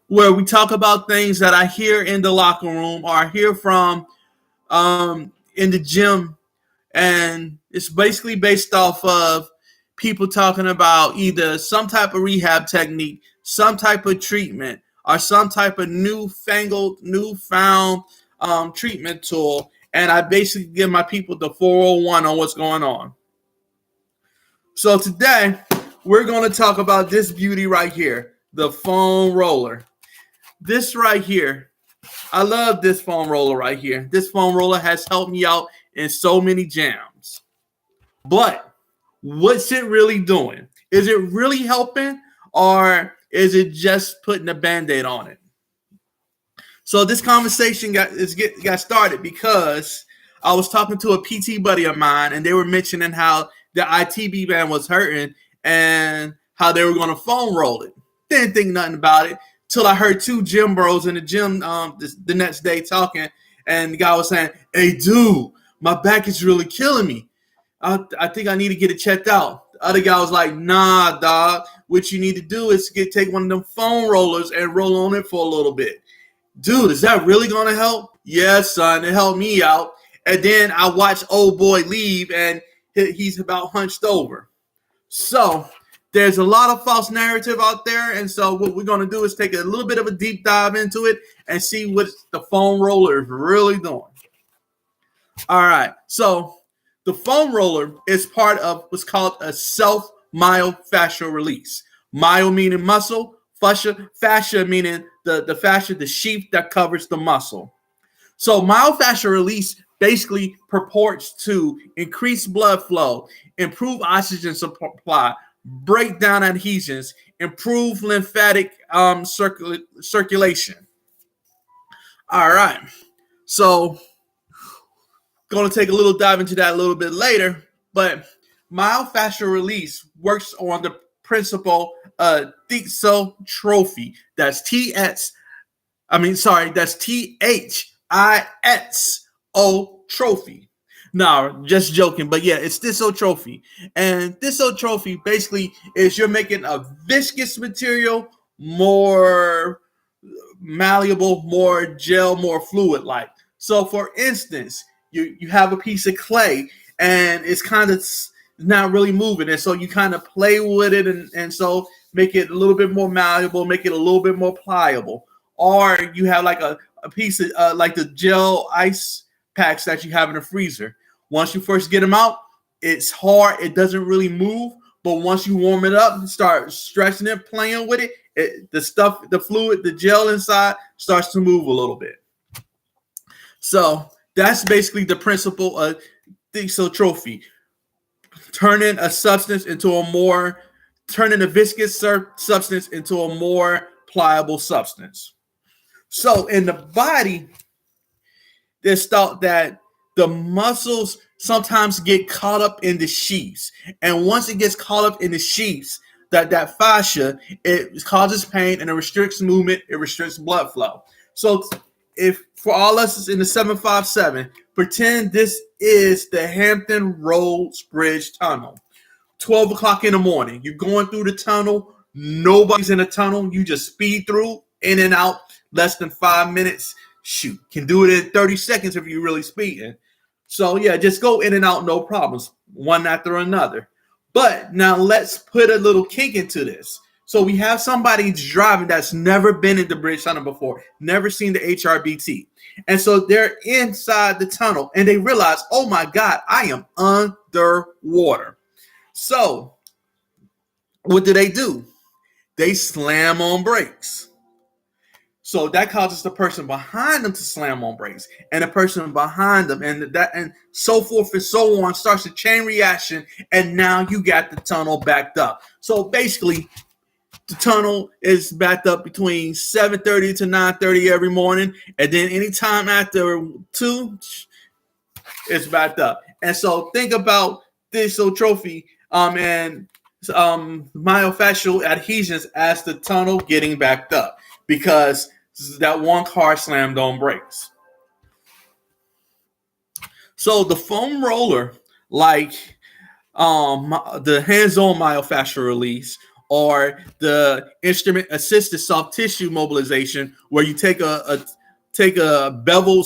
where we talk about things that I hear in the locker room or I hear from in the gym, and it's basically based off of people talking about either some type of rehab technique, some type of treatment, or some type of newfound treatment tool. And I basically give my people the 401 on what's going on. So today, we're going to talk about this beauty right here, the foam roller. This right here, I love this foam roller right here. This foam roller has helped me out in so many jams. But what's it really doing? Is it really helping, or is it just putting a band-aid on it? So this conversation got started because I was talking to a PT buddy of mine, and they were mentioning how the ITB band was hurting and how they were going to foam roll it. Didn't think nothing about it till I heard two gym bros in the gym the next day talking, and the guy was saying, "Hey, dude, my back is really killing me. I think I need to get it checked out." The other guy was like, "Nah, dog. What you need to do is take one of them foam rollers and roll on it for a little bit." Dude, is that really going to help? Yes, son. It helped me out. And then I watched old boy leave, and he's about hunched over. So there's a lot of false narrative out there. And so what we're going to do is take a little bit of a deep dive into it and see what the foam roller is really doing. All right. So the foam roller is part of what's called a self-myofascial release. Myo meaning muscle, fascia meaning the fascia, the sheath that covers the muscle. So myofascial release basically purports to increase blood flow, improve oxygen supply, break down adhesions, improve lymphatic circulation. All right. So going to take a little dive into that a little bit later, but myofascial release works on the principle of thixotrophy. That's THISO trophy. No, just joking, but yeah, it's thixotrophy. And thixotrophy basically is you're making a viscous material more malleable, more gel, more fluid-like. So for instance, you have a piece of clay and it's kind of not really moving, and so you kind of play with it and so make it a little bit more malleable, make it a little bit more pliable. Or you have like a piece of like the gel ice packs that you have in the freezer. Once you first get them out, it's hard, it doesn't really move, but once you warm it up, start stretching it, playing with it, the stuff, the fluid, the gel inside starts to move a little bit. So that's basically the principle of thixotrophy. Turning a viscous substance into a more pliable substance. So in the body, there's thought that the muscles sometimes get caught up in the sheaths. And once it gets caught up in the sheaths, that fascia, it causes pain and it restricts movement, it restricts blood flow. So if for all us in the 757, pretend this is the Hampton Roads Bridge Tunnel. 12 o'clock in the morning. You're going through the tunnel. Nobody's in the tunnel. You just speed through, in and out, less than 5 minutes. Shoot, can do it in 30 seconds if you're really speeding. So yeah, just go in and out, no problems, one after another. But now let's put a little kink into this. So we have somebody driving that's never been in the bridge tunnel before, never seen the HRBT. And so they're inside the tunnel and they realize, oh my God, I am underwater. So what do? They slam on brakes. So that causes the person behind them to slam on brakes, and the person behind them, and so forth and so on, starts a chain reaction, and now you got the tunnel backed up. So basically, the tunnel is backed up between 7:30 to 9:30 every morning, and then anytime after 2, it's backed up. And so think about thixotrophy and myofascial adhesions as the tunnel getting backed up because that one car slammed on brakes. So the foam roller, like the hands-on myofascial release or the instrument assisted soft tissue mobilization, where you take a bevel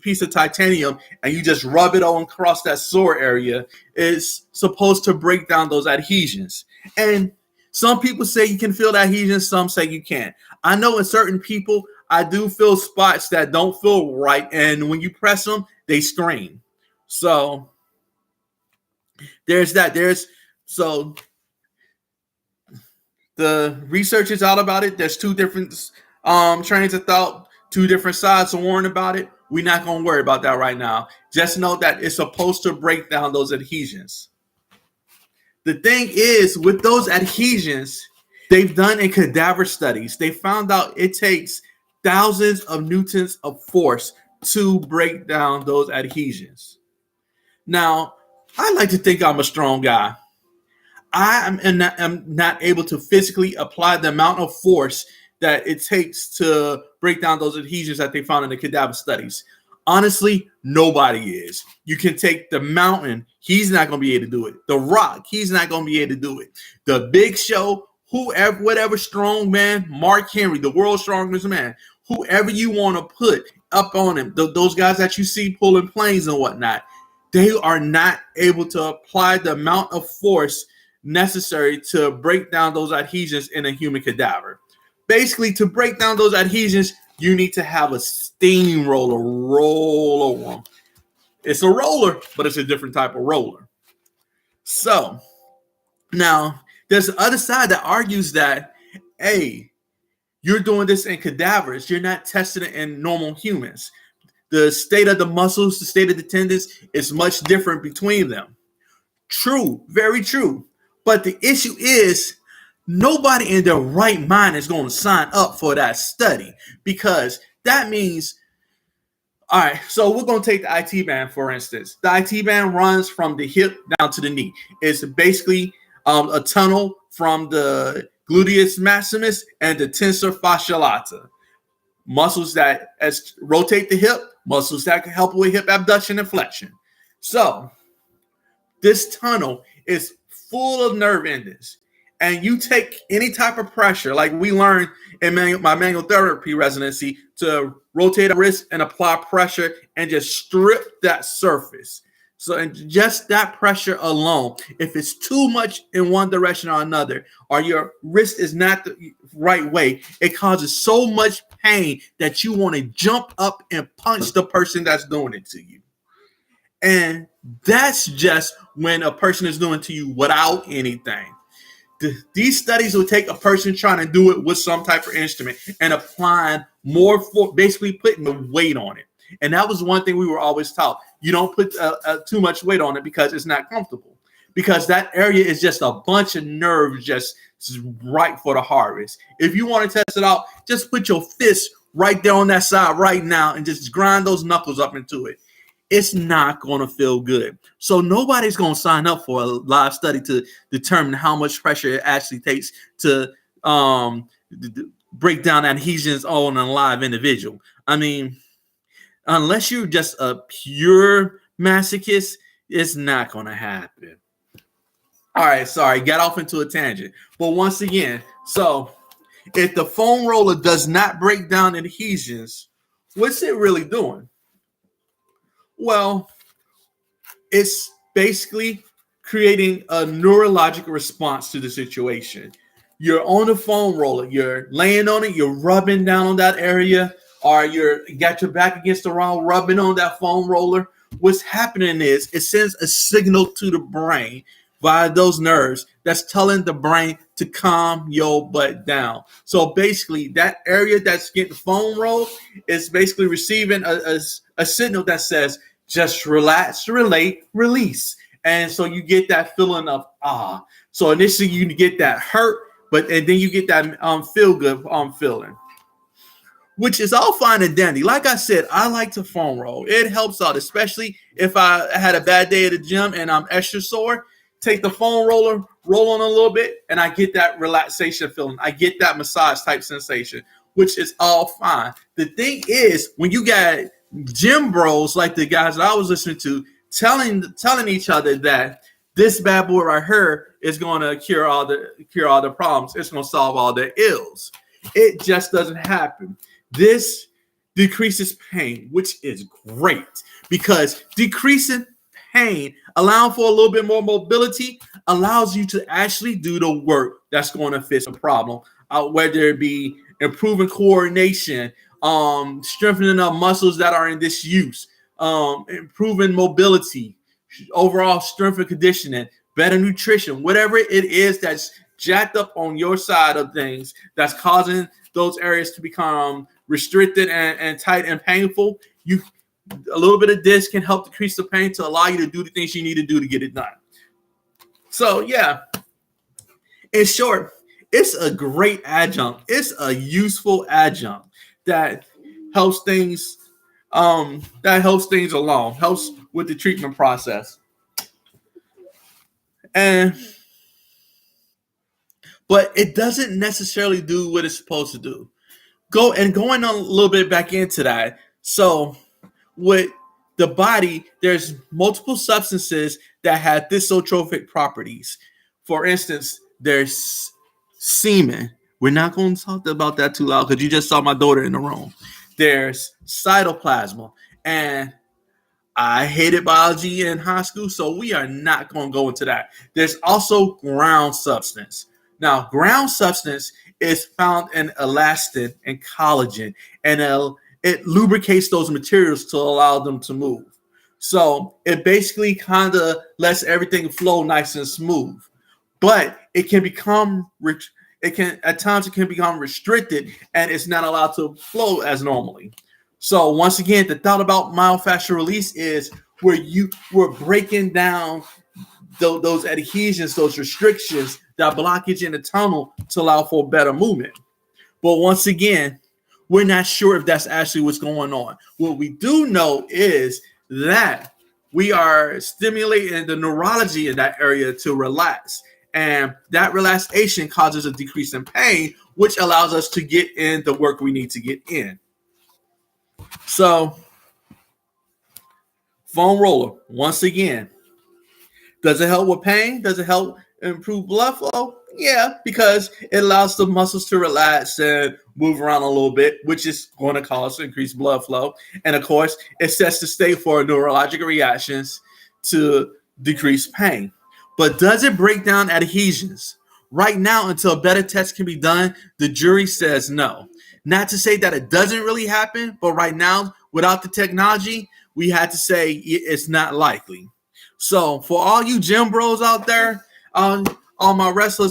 piece of titanium and you just rub it on across that sore area, is supposed to break down those adhesions. And some people say you can feel the adhesions, some say you can't. I know in certain people, I do feel spots that don't feel right, and when you press them, they strain. So there's that. So the research is out about it. There's two different trains of thought, two different sides of warning about it. We're not going to worry about that right now. Just know that it's supposed to break down those adhesions. The thing is, with those adhesions, they've done in cadaver studies, they found out it takes thousands of newtons of force to break down those adhesions. Now, I like to think I'm a strong guy. I am not able to physically apply the amount of force that it takes to break down those adhesions that they found in the cadaver studies. Honestly, nobody is. You can take the mountain, he's not going to be able to do it. The Rock, he's not going to be able to do it. The Big Show, whoever, whatever strong man, Mark Henry, the world's strongest man, whoever you want to put up on him, those guys that you see pulling planes and whatnot, they are not able to apply the amount of force necessary to break down those adhesions in a human cadaver. Basically, to break down those adhesions, you need to have a steamroller roll over them. It's a roller, but it's a different type of roller. So, now, there's the other side that argues that, hey, you're doing this in cadavers. You're not testing it in normal humans. The state of the muscles, the state of the tendons is much different between them. True, very true. But the issue is, nobody in their right mind is going to sign up for that study, because that means, all right, so we're going to take the IT band, for instance. The IT band runs from the hip down to the knee. It's basically a tunnel from the gluteus maximus and the tensor fasciae lata. Muscles that rotate the hip, muscles that can help with hip abduction and flexion. So this tunnel is full of nerve endings. And you take any type of pressure, like we learned in my manual therapy residency, to rotate a wrist and apply pressure and just strip that surface. So, and just that pressure alone, if it's too much in one direction or another, or your wrist is not the right way, it causes so much pain that you want to jump up and punch the person that's doing it to you. And that's just when a person is doing it to you without anything. These studies will take a person trying to do it with some type of instrument and applying more for basically putting the weight on it. And that was one thing we were always taught. You don't put too much weight on it because it's not comfortable, because that area is just a bunch of nerves just right for the harvest. If you want to test it out, just put your fist right there on that side right now and just grind those knuckles up into it. It's not going to feel good. So nobody's going to sign up for a live study to determine how much pressure it actually takes to break down adhesions on a live individual. I mean, unless you're just a pure masochist, it's not going to happen. All right, sorry, got off into a tangent. But once again, so if the foam roller does not break down adhesions, what's it really doing? Well, it's basically creating a neurological response to the situation. You're on the foam roller, you're laying on it, you're rubbing down on that area, or you got your back against the wall, rubbing on that foam roller. What's happening is it sends a signal to the brain via those nerves that's telling the brain to calm your butt down. So basically, that area that's getting foam rolled is basically receiving a signal that says, just relax, relate, release. And so you get that feeling of So initially you get that hurt, and then you get that feel good feeling, which is all fine and dandy. Like I said, I like to foam roll. It helps out, especially if I had a bad day at the gym and I'm extra sore. Take the foam roller, roll on a little bit, and I get that relaxation feeling. I get that massage type sensation, which is all fine. The thing is, when you got gym bros like the guys that I was listening to telling each other that this bad boy right here is going to cure all the problems. It's going to solve all the ills. It just doesn't happen. This decreases pain, which is great because decreasing pain, allowing for a little bit more mobility, allows you to actually do the work that's going to fix a problem, whether it be improving coordination, strengthening the muscles that are in disuse, improving mobility, overall strength and conditioning, better nutrition, whatever it is that's jacked up on your side of things that's causing those areas to become restricted and tight and painful. A little bit of this can help decrease the pain to allow you to do the things you need to do to get it done. So yeah, in short, it's a great adjunct. It's a useful adjunct that helps things along, helps with the treatment process. But it doesn't necessarily do what it's supposed to do. Going on a little bit back into that. So with the body, there's multiple substances that have thixotrophic properties. For instance, there's semen. We're not going to talk about that too loud because you just saw my daughter in the room. There's cytoplasm, and I hated biology in high school, so we are not going to go into that. There's also ground substance. Now, ground substance is found in elastin and collagen, and it lubricates those materials to allow them to move. So it basically kind of lets everything flow nice and smooth. But it can become rich. At times it can become restricted, and it's not allowed to flow as normally. So once again, the thought about myofascial release is where we're breaking down those adhesions, those restrictions, that blockage in the tunnel to allow for better movement. But once again, we're not sure if that's actually what's going on. What we do know is that we are stimulating the neurology in that area to relax. And that relaxation causes a decrease in pain, which allows us to get in the work we need to get in. So, foam roller, once again, does it help with pain? Does it help improve blood flow? Yeah, because it allows the muscles to relax and move around a little bit, which is going to cause increased blood flow. And of course, it sets the stage for neurological reactions to decrease pain. But does it break down adhesions? Right now, until a better test can be done, the jury says no. Not to say that it doesn't really happen, but right now, without the technology, we had to say it's not likely. So for all you gym bros out there, all my wrestlers